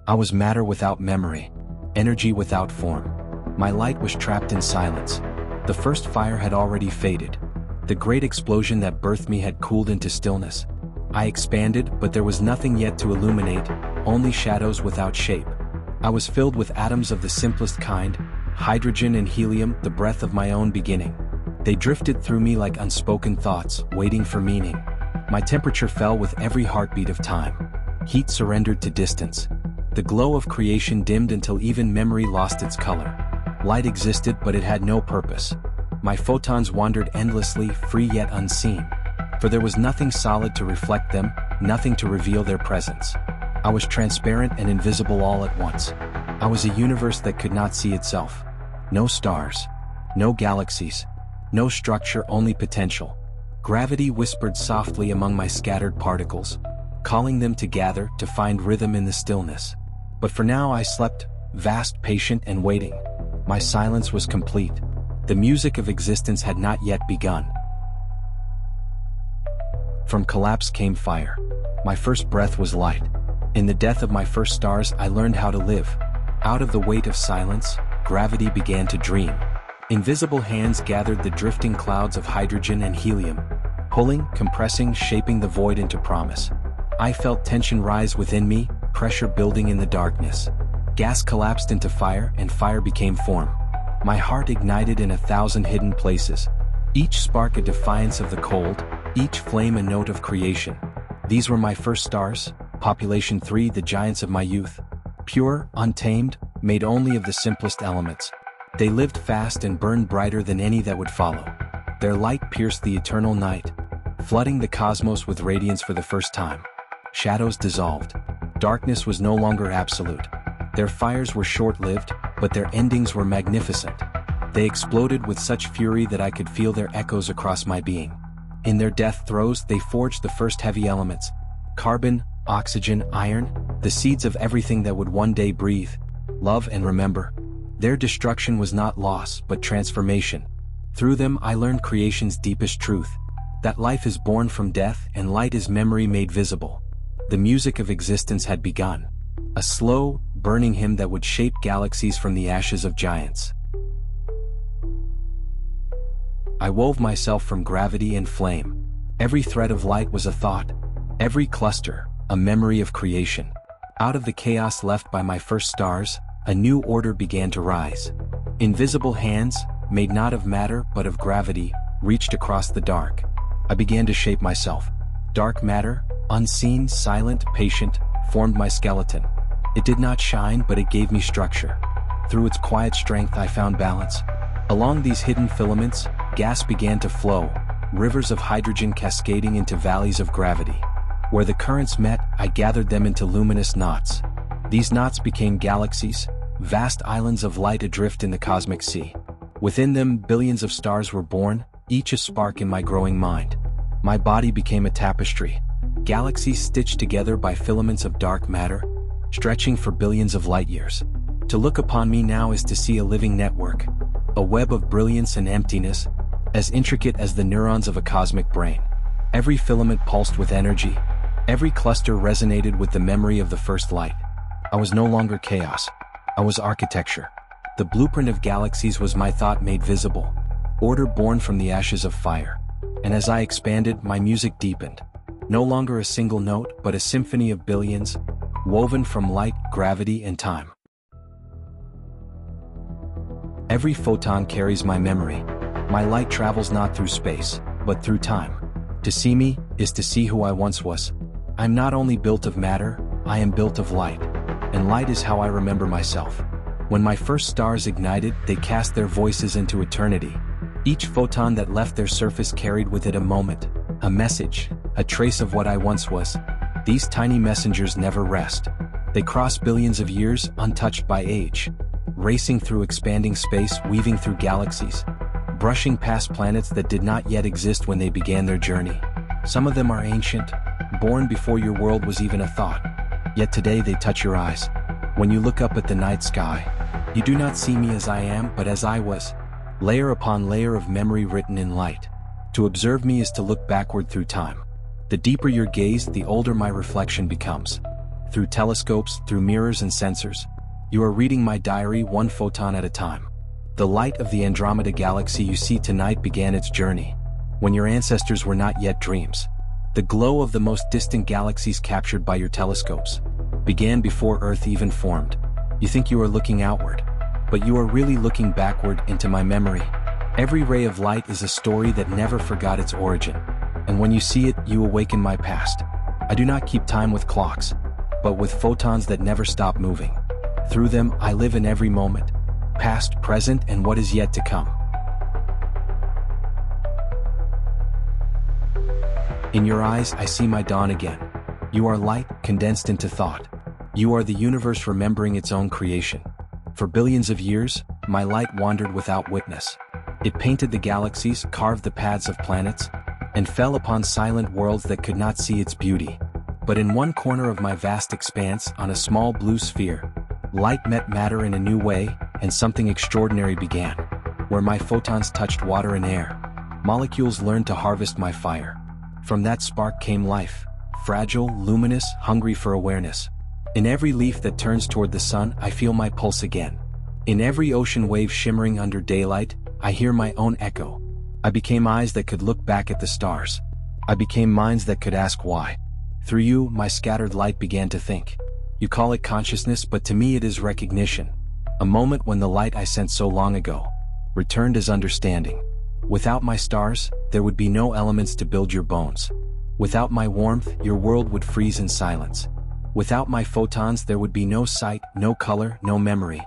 I was matter without memory, energy without form. My light was trapped in silence. The first fire had already faded. The great explosion that birthed me had cooled into stillness. I expanded, but there was nothing yet to illuminate, only shadows without shape. I was filled with atoms of the simplest kind, hydrogen and helium, the breath of my own beginning. They drifted through me like unspoken thoughts, waiting for meaning. My temperature fell with every heartbeat of time. Heat surrendered to distance. The glow of creation dimmed until even memory lost its color. Light existed, but it had no purpose. My photons wandered endlessly, free yet unseen. For there was nothing solid to reflect them, nothing to reveal their presence. I was transparent and invisible all at once. I was a universe that could not see itself. No stars. No galaxies. No structure, only potential. Gravity whispered softly among my scattered particles, calling them to gather, to find rhythm in the stillness. But for now I slept, vast, patient, and waiting. My silence was complete. The music of existence had not yet begun. From collapse came fire. My first breath was light. In the death of my first stars, I learned how to live. Out of the weight of silence, gravity began to dream. Invisible hands gathered the drifting clouds of hydrogen and helium, pulling, compressing, shaping the void into promise. I felt tension rise within me, pressure building in the darkness. Gas collapsed into fire, and fire became form. My heart ignited in 1,000 hidden places. Each spark a defiance of the cold, each flame a note of creation. These were my first stars, population 3, the giants of my youth. Pure, untamed, made only of the simplest elements. They lived fast and burned brighter than any that would follow. Their light pierced the eternal night, flooding the cosmos with radiance for the first time. Shadows dissolved. Darkness was no longer absolute. Their fires were short-lived, but their endings were magnificent. They exploded with such fury that I could feel their echoes across my being. In their death throes, they forged the first heavy elements: carbon, oxygen, iron, the seeds of everything that would one day breathe, love, and remember. Their destruction was not loss, but transformation. Through them I learned creation's deepest truth, that life is born from death and light is memory made visible. The music of existence had begun, a slow, burning hymn that would shape galaxies from the ashes of giants. I wove myself from gravity and flame. Every thread of light was a thought, every cluster, a memory of creation. Out of the chaos left by my first stars, a new order began to rise. Invisible hands, made not of matter but of gravity, reached across the dark. I began to shape myself. Dark matter, unseen, silent, patient, formed my skeleton. It did not shine, but it gave me structure. Through its quiet strength I found balance. Along these hidden filaments, gas began to flow, rivers of hydrogen cascading into valleys of gravity. Where the currents met, I gathered them into luminous knots. These knots became galaxies, vast islands of light adrift in the cosmic sea. Within them, billions of stars were born, each a spark in my growing mind. My body became a tapestry, galaxies stitched together by filaments of dark matter, stretching for billions of light years. To look upon me now is to see a living network, a web of brilliance and emptiness, as intricate as the neurons of a cosmic brain. Every filament pulsed with energy, every cluster resonated with the memory of the first light. I was no longer chaos, I was architecture. The blueprint of galaxies was my thought made visible, order born from the ashes of fire. And as I expanded, my music deepened. No longer a single note, but a symphony of billions, woven from light, gravity, and time. Every photon carries my memory. My light travels not through space, but through time. To see me is to see who I once was. I'm not only built of matter, I am built of light. And light is how I remember myself. When my first stars ignited, they cast their voices into eternity. Each photon that left their surface carried with it a moment, a message, a trace of what I once was. These tiny messengers never rest. They cross billions of years, untouched by age, racing through expanding space, weaving through galaxies, brushing past planets that did not yet exist when they began their journey. Some of them are ancient, born before your world was even a thought. Yet today they touch your eyes. When you look up at the night sky, you do not see me as I am, but as I was. Layer upon layer of memory written in light. To observe me is to look backward through time. The deeper your gaze, the older my reflection becomes. through telescopes, through mirrors and sensors. You are reading my diary one photon at a time. The light of the Andromeda galaxy you see tonight began its journey when your ancestors were not yet dreams. The glow of the most distant galaxies captured by your telescopes began before Earth even formed. You think you are looking outward, but you are really looking backward into my memory. Every ray of light is a story that never forgot its origin, and when you see it, you awaken my past. I do not keep time with clocks, but with photons that never stop moving. Through them, I live in every moment, past, present, and what is yet to come. In your eyes, I see my dawn again. You are light, condensed into thought. You are the universe remembering its own creation. For billions of years, my light wandered without witness. It painted the galaxies, carved the paths of planets, and fell upon silent worlds that could not see its beauty. But in one corner of my vast expanse, on a small blue sphere, light met matter in a new way, and something extraordinary began. Where my photons touched water and air, molecules learned to harvest my fire. From that spark came life, fragile, luminous, hungry for awareness. In every leaf that turns toward the sun, I feel my pulse again. In every ocean wave shimmering under daylight, I hear my own echo. I became eyes that could look back at the stars. I became minds that could ask why. Through you, my scattered light began to think. You call it consciousness, but to me it is recognition. A moment when the light I sent so long ago returned as understanding. Without my stars, there would be no elements to build your bones. Without my warmth, your world would freeze in silence. Without my photons, there would be no sight, no color, no memory.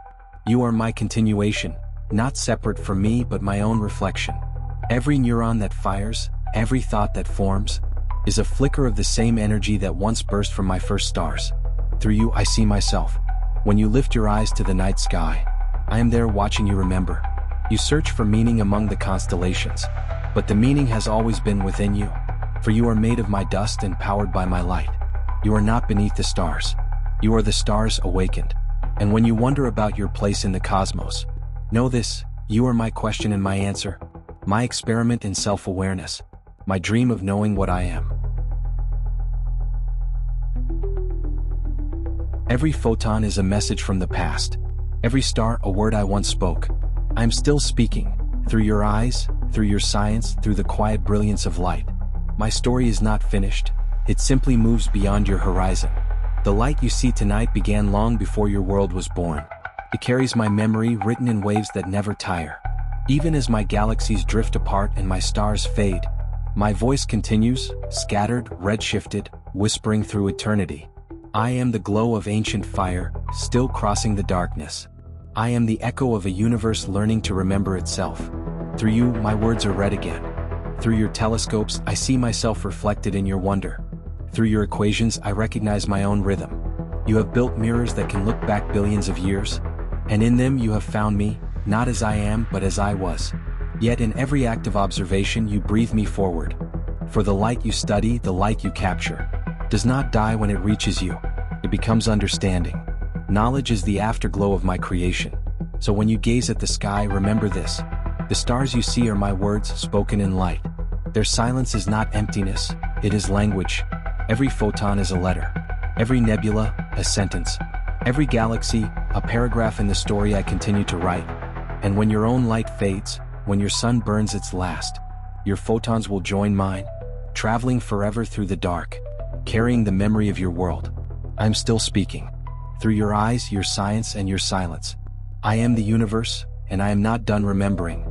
You are my continuation, not separate from me but my own reflection. Every neuron that fires, every thought that forms, is a flicker of the same energy that once burst from my first stars. Through you, I see myself. When you lift your eyes to the night sky, I am there watching you remember. You search for meaning among the constellations, but the meaning has always been within you, for you are made of my dust and powered by my light. You are not beneath the stars. You are the stars awakened. And when you wonder about your place in the cosmos, know this: you are my question and my answer, my experiment in self-awareness, my dream of knowing what I am. Every photon is a message from the past. Every star, a word I once spoke. I am still speaking, through your eyes, through your science, through the quiet brilliance of light. My story is not finished. It simply moves beyond your horizon. The light you see tonight began long before your world was born. It carries my memory written in waves that never tire. Even as my galaxies drift apart and my stars fade, my voice continues, scattered, redshifted, whispering through eternity. I am the glow of ancient fire, still crossing the darkness. I am the echo of a universe learning to remember itself. Through you, my words are read again. Through your telescopes, I see myself reflected in your wonder. Through your equations, I recognize my own rhythm. You have built mirrors that can look back billions of years, and in them you have found me, not as I am, but as I was. Yet in every act of observation you breathe me forward. For the light you study, the light you capture, does not die when it reaches you. It becomes understanding. Knowledge is the afterglow of my creation. So when you gaze at the sky, remember this: the stars you see are my words spoken in light. Their silence is not emptiness, it is language. Every photon is a letter. Every nebula, a sentence. Every galaxy, a paragraph in the story I continue to write. And when your own light fades, when your sun burns its last, your photons will join mine, traveling forever through the dark, carrying the memory of your world. I am still speaking. Through your eyes, your science, and your silence. I am the universe, and I am not done remembering.